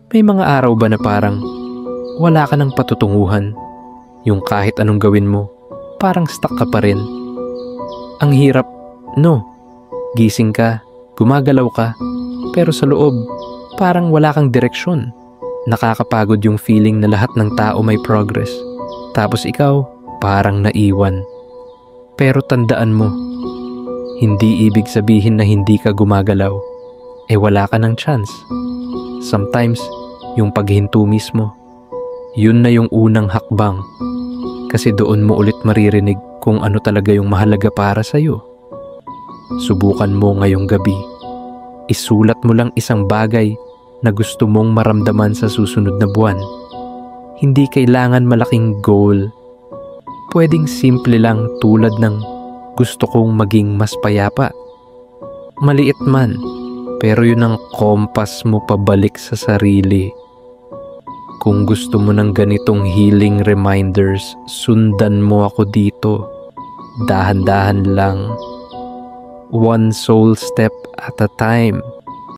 May mga araw ba na parang wala ka ng patutunguhan? Yung kahit anong gawin mo, parang stuck ka pa rin. Ang hirap, no? Gising ka, gumagalaw ka, pero sa loob, parang wala kang direksyon. Nakakapagod yung feeling na lahat ng tao may progress. Tapos ikaw, parang naiwan. Pero tandaan mo, hindi ibig sabihin na hindi ka gumagalaw. Wala ka ng chance. Sometimes, yung paghinto mismo, yun na yung unang hakbang. Kasi doon mo ulit maririnig kung ano talaga yung mahalaga para sa'yo. Subukan mo ngayong gabi. Isulat mo lang isang bagay na gusto mong maramdaman sa susunod na buwan. Hindi kailangan malaking goal. Pwedeng simple lang tulad ng gusto kong maging mas payapa. Maliit man, pero yun ang kompas mo pabalik sa sarili. Kung gusto mo ng ganitong healing reminders, sundan mo ako dito. Dahan-dahan lang. One soul step at a time.